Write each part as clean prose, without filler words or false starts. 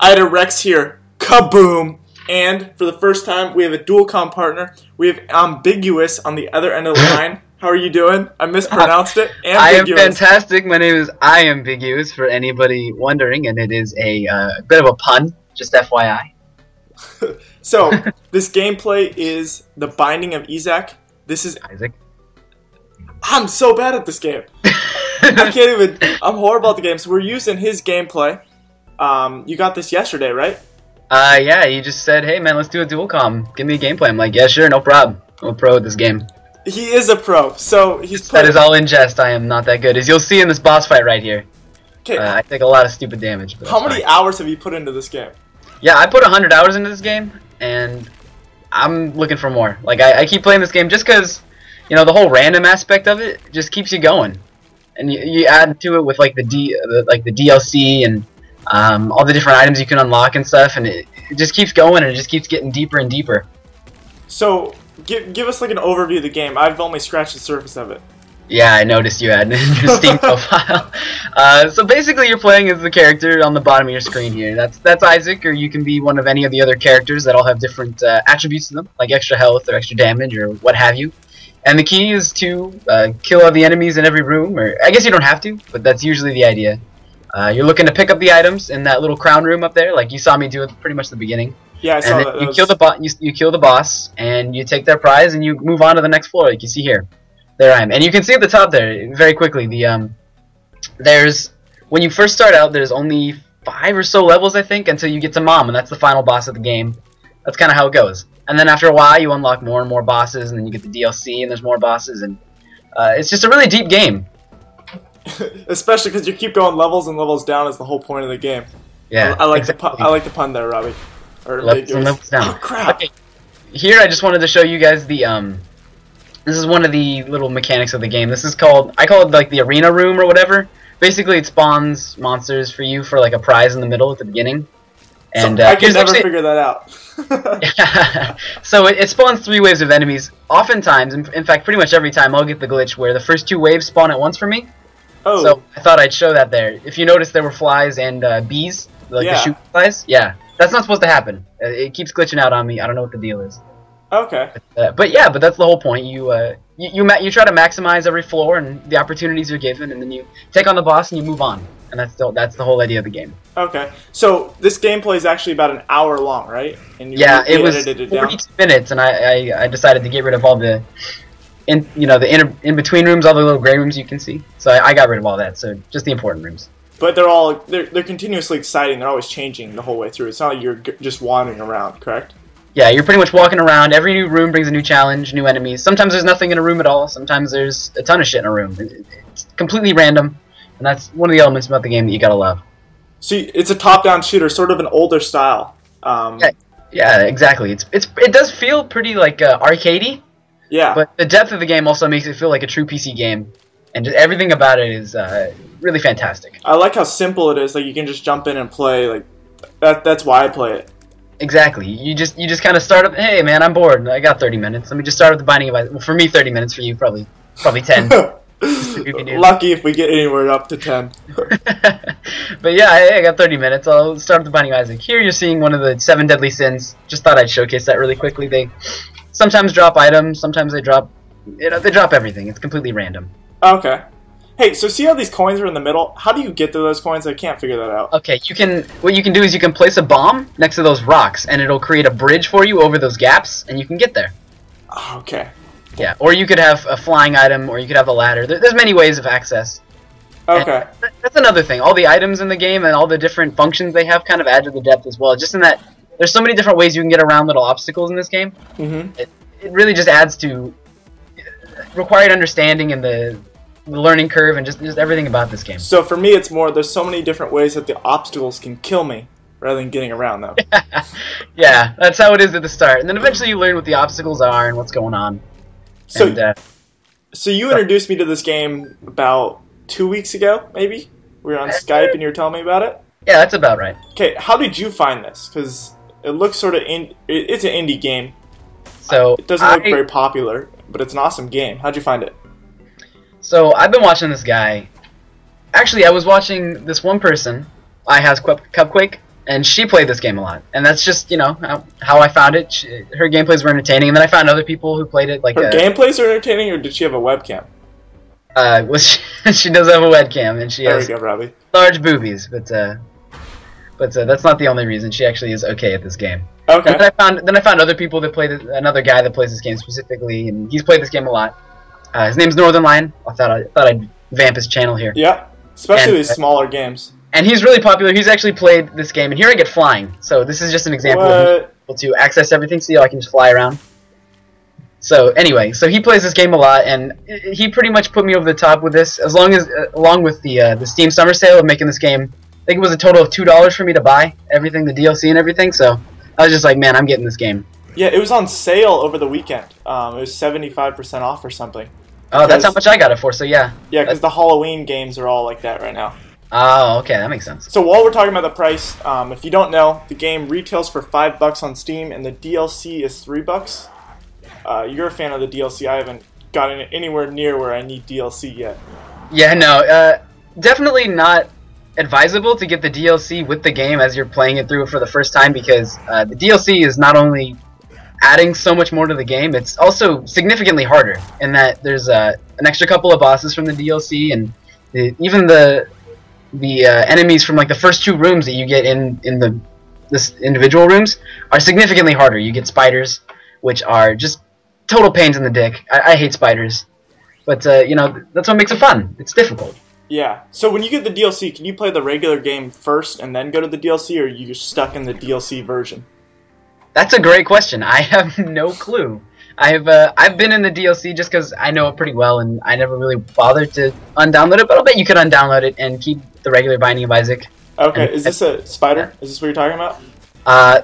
Ida Rex here. Kaboom! And for the first time, we have a dual comm partner. We have IamBIGuUS on the other end of the line. How are you doing? I mispronounced it. I am fantastic. My name is IamBIGuUS for anybody wondering, and it is a bit of a pun, just FYI. So, this gameplay is The Binding of Isaac. This is Isaac. I'm so bad at this game. I can't even. I'm horrible at the game. So we're using his gameplay. You got this yesterday, right? Yeah, you just said, hey man, let's do a dual comm. Give me a gameplay. I'm like, yeah, sure, no problem. I'm a pro at this game. He is a pro, so he's That is all in jest. I am not that good. As you'll see in this boss fight right here. Okay. I take a lot of stupid damage. How many hours have you put into this game? Yeah, I put 100 hours into this game, and I'm looking for more. Like, I keep playing this game just because, you know, the whole random aspect of it just keeps you going. And you add to it with, like, the DLC and all the different items you can unlock and stuff, and it just keeps going, and it just keeps getting deeper and deeper. So, give us, like, an overview of the game. I've only scratched the surface of it. Yeah, I noticed you had in your Steam profile. So basically, you're playing as the character on the bottom of your screen here. That's Isaac, or you can be one of any of the other characters that all have different attributes to them, like extra health or extra damage or what have you. And the key is to kill all the enemies in every room, or I guess you don't have to, but that's usually the idea. You're looking to pick up the items in that little crown room up there, like you saw me do at pretty much the beginning. Yeah, I saw that. You kill the boss, and you take their prize, and you move on to the next floor, like you see here. There I am, and you can see at the top there very quickly. There's when you first start out, there's only 5 or so levels, I think, until you get to Mom, and that's the final boss of the game. That's kind of how it goes. And then after a while, you unlock more and more bosses, and then you get the DLC, and there's more bosses, and it's just a really deep game. Especially because you keep going levels and levels down is the whole point of the game. Yeah, I like the pun there, Robbie. Or levels and levels down. Oh crap! Okay, here I just wanted to show you guys the This is one of the little mechanics of the game. This is called, I call it like the arena room or whatever. Basically, it spawns monsters for you for like a prize in the middle at the beginning. And so I can never figure that out. Yeah. So it spawns 3 waves of enemies. Oftentimes, in fact, pretty much every time, I'll get the glitch where the first 2 waves spawn at once for me. Oh. So I thought I'd show that there. If you notice, there were flies and bees, like the shoot flies. Yeah, that's not supposed to happen. It keeps glitching out on me. I don't know what the deal is. Okay. But yeah, but that's the whole point. You try to maximize every floor and the opportunities you're given, and then you take on the boss and you move on. And that's the whole idea of the game. Okay. So this gameplay is actually about an hour long, right? And yeah, it was 42 minutes, and I decided to get rid of all the in between rooms, all the little gray rooms you can see. So I got rid of all that. So just the important rooms. But they're continuously exciting. They're always changing the whole way through. It's not like you're just wandering around, correct? Yeah, you're pretty much walking around. Every new room brings a new challenge, new enemies. Sometimes there's nothing in a room at all. Sometimes there's a ton of shit in a room. It's completely random, and that's one of the elements about the game that you gotta love. See, it's a top-down shooter, sort of an older style. Yeah, exactly. It does feel pretty like arcadey. Yeah. But the depth of the game also makes it feel like a true PC game, and just everything about it is really fantastic. I like how simple it is. Like you can just jump in and play. Like that's why I play it. Exactly. You just kind of start up. Hey man, I'm bored. I got 30 minutes. Let me just start with the Binding of Isaac. Well, for me, 30 minutes. For you, probably 10. Lucky if we get anywhere up to 10. But yeah, I got 30 minutes. I'll start with the Binding of Isaac. Here you're seeing one of the 7 deadly sins. Just thought I'd showcase that really quickly. They sometimes drop items. Sometimes they drop, they drop everything. It's completely random. Okay. Hey, so see how these coins are in the middle? How do you get to those coins? I can't figure that out. Okay, what you can do is you can place a bomb next to those rocks, and it'll create a bridge for you over those gaps, and you can get there. Okay. Yeah, or you could have a flying item, or you could have a ladder. There's many ways of access. Okay. And that's another thing. All the items in the game and all the different functions they have kind of add to the depth as well. Just in that, there's so many different ways you can get around little obstacles in this game. Mm-hmm. It really just adds to required understanding and the learning curve and just everything about this game. So for me, it's more, there's so many different ways that the obstacles can kill me rather than getting around them. Yeah, that's how it is at the start. And then eventually you learn what the obstacles are and what's going on. So, so you introduced me to this game about 2 weeks ago, maybe? We were on Skype and you were telling me about it? Yeah, that's about right. Okay, how did you find this? Because it looks sort of, it's an indie game. So it doesn't look very popular, but it's an awesome game. How'd you find it? So I've been watching this guy. Actually, I was watching this one person, IamBIGuUS Cupquake. and she played this game a lot, and that's just how I found it. Her gameplays were entertaining, and then I found other people who played it. Like her gameplays are entertaining, or did she have a webcam? She does have a webcam, and she has large boobies, but that's not the only reason. She actually is okay at this game. Okay. And then I found other people that played another guy that plays this game specifically, and he's played this game a lot. His name's Northern Lion. I thought I'd vamp his channel here. Yeah, especially these smaller games. And he's really popular. He's actually played this game, and here I get flying. So this is just an example of being able to access everything. See how I can just fly around. So anyway, so he plays this game a lot, and he pretty much put me over the top with this. Along with the Steam Summer Sale of making this game, I think it was a total of $2 for me to buy everything, the DLC and everything. So I was just like, man, I'm getting this game. Yeah, it was on sale over the weekend. It was 75% off or something. Oh, that's how much I got it for. So yeah. Yeah, because the Halloween games are all like that right now. Oh, okay, that makes sense. So while we're talking about the price, if you don't know, the game retails for $5 on Steam, and the DLC is $3. You're a fan of the DLC. I haven't gotten it anywhere near where I need DLC yet. Yeah, no, definitely not advisable to get the DLC with the game as you're playing it through for the first time, because the DLC is not only adding so much more to the game, it's also significantly harder in that there's an extra couple of bosses from the DLC, and even the enemies from like the first 2 rooms that you get in this individual rooms are significantly harder. You get spiders, which are just total pains in the dick. I hate spiders, but that's what makes it fun. It's difficult. Yeah. So when you get the DLC, can you play the regular game first and then go to the DLC, or are you stuck in the DLC version? That's a great question. I have no clue. I've been in the DLC just because I know it pretty well, and I never really bothered to undownload it. But I'll bet you could undownload it and keep the regular Binding of Isaac. Okay. Is this a spider? Is this what you're talking about?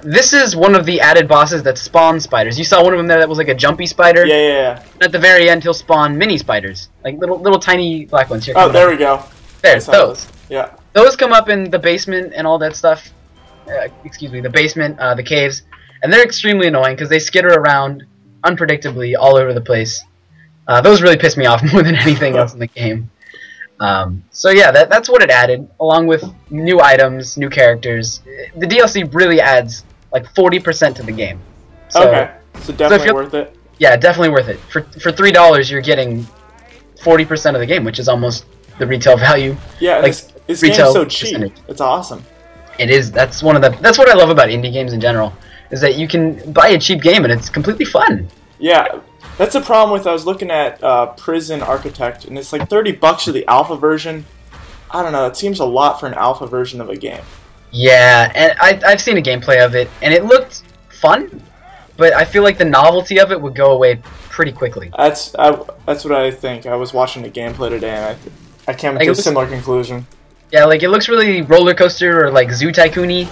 This is one of the added bosses that spawn spiders. You saw one of them there that was like a jumpy spider. Yeah. And at the very end, he'll spawn mini spiders, like little tiny black ones. Here, there we go. There's those. Yeah. Those come up in the basement and all that stuff. Excuse me, the basement, the caves, and they're extremely annoying because they skitter around unpredictably all over the place. Those really piss me off more than anything else in the game. So yeah, that's what it added, along with new items, new characters. The DLC really adds like 40% to the game. So, okay, so definitely worth it. Yeah, definitely worth it. For $3, you're getting 40% of the game, which is almost the retail value. Yeah, like, this game's so cheap. Percentage. It's awesome. It is. That's what I love about indie games in general, is that you can buy a cheap game and it's completely fun. Yeah. That's the problem with, I was looking at Prison Architect, and it's like $30 for the alpha version. I don't know, it seems a lot for an alpha version of a game. Yeah, and I've seen a gameplay of it, and it looked fun, but I feel like the novelty of it would go away pretty quickly. That's what I think. I was watching the gameplay today, and I came to a similar conclusion. Yeah, like it looks really roller coaster or like Zoo Tycoon-y,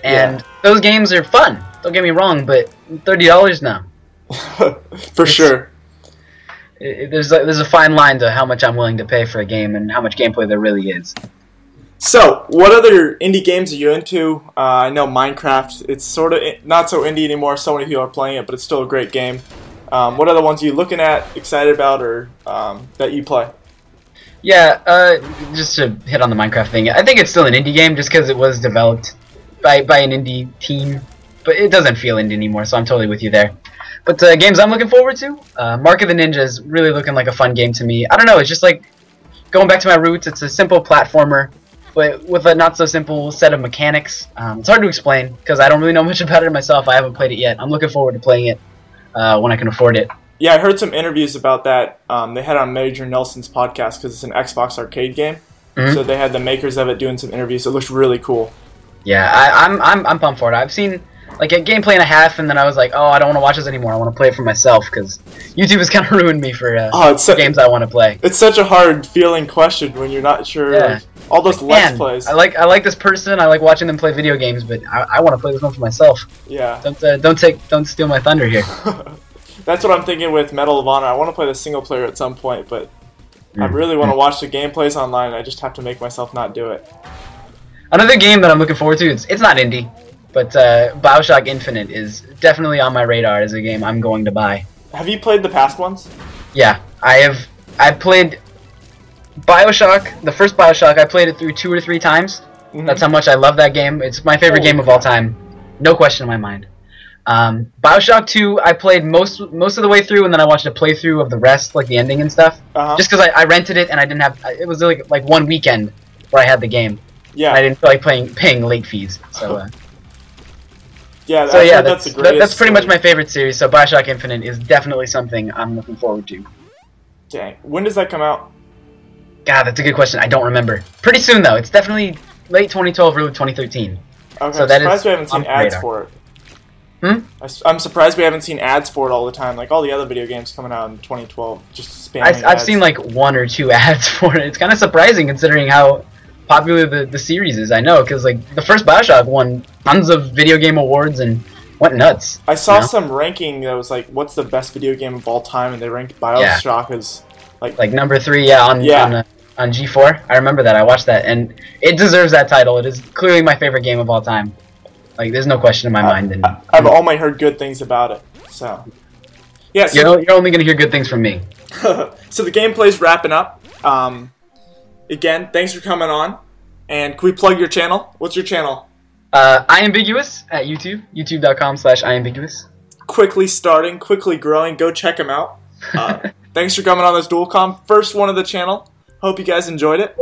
and those games are fun. Don't get me wrong, but $30 now. For sure. There's a fine line to how much I'm willing to pay for a game and how much gameplay there really is. So, what other indie games are you into? I know Minecraft, it's sort of not so indie anymore, so many people are playing it, but it's still a great game. What other ones are you looking at, excited about, or that you play? Yeah, just to hit on the Minecraft thing, I think it's still an indie game just because it was developed by an indie team, but it doesn't feel indie anymore, so I'm totally with you there. But games I'm looking forward to, Mark of the Ninja is really looking like a fun game to me. I don't know, it's just like going back to my roots. It's a simple platformer, but with a not so simple set of mechanics. It's hard to explain because I don't really know much about it myself. I haven't played it yet. I'm looking forward to playing it when I can afford it. Yeah, I heard some interviews about that. They had on Major Nelson's podcast because it's an Xbox arcade game. Mm-hmm. So they had the makers of it doing some interviews. It looks really cool. Yeah, I'm pumped for it. I've seen like a gameplay and a half, and then I was like, oh, I don't want to watch this anymore. I want to play it for myself because YouTube has kind of ruined me for games I want to play. It's such a hard feeling question when you're not sure. Yeah. Like, all those Let's Plays. I like this person. I like watching them play video games, but I want to play this one for myself. Yeah. Don't steal my thunder here. That's what I'm thinking with Medal of Honor. I want to play the single player at some point, but I really want to watch the gameplays online. I just have to make myself not do it. Another game that I'm looking forward to, it's not indie, but BioShock Infinite is definitely on my radar as a game I'm going to buy. Have you played the past ones? Yeah, I've played BioShock, the first BioShock. I played it through 2 or 3 times. That's how much I love that game. It's my favorite game of all time. No question in my mind. BioShock 2, I played most of the way through, and then I watched a playthrough of the rest, like the ending and stuff. Just because I rented it and I didn't have. It was like one weekend where I had the game. Yeah. And I didn't feel like paying late fees. So. Yeah. That's pretty much my favorite series. So BioShock Infinite is definitely something I'm looking forward to. Dang. When does that come out? God, that's a good question. I don't remember. Pretty soon though. It's definitely late 2012, early 2013. Okay. So I'm surprised we haven't seen ads for it. I'm surprised we haven't seen ads for it all the time. Like all the other video games coming out in 2012, just spamming I've seen like 1 or 2 ads for it. It's kind of surprising considering how popular the series is. I know, because like the first BioShock won tons of video game awards and went nuts. I saw some ranking that was like, what's the best video game of all time, and they ranked BioShock as like number 3. On G4. I remember that. I watched that, and it deserves that title. It is clearly my favorite game of all time. Like, there's no question in my mind. I've only heard good things about it. So, yeah. So you're only gonna hear good things from me. So the gameplay's wrapping up. Again, thanks for coming on. And can we plug your channel? What's your channel? IamBIGuUS at YouTube. YouTube.com/IamBIGuUS. Quickly starting, quickly growing. Go check him out. Thanks for coming on this dual comm. First one of the channel. Hope you guys enjoyed it.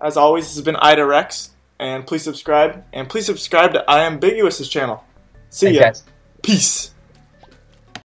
As always, this has been IdaRex. And please subscribe. And please subscribe to IamBIGuUS' channel. See ya. Guys. Peace.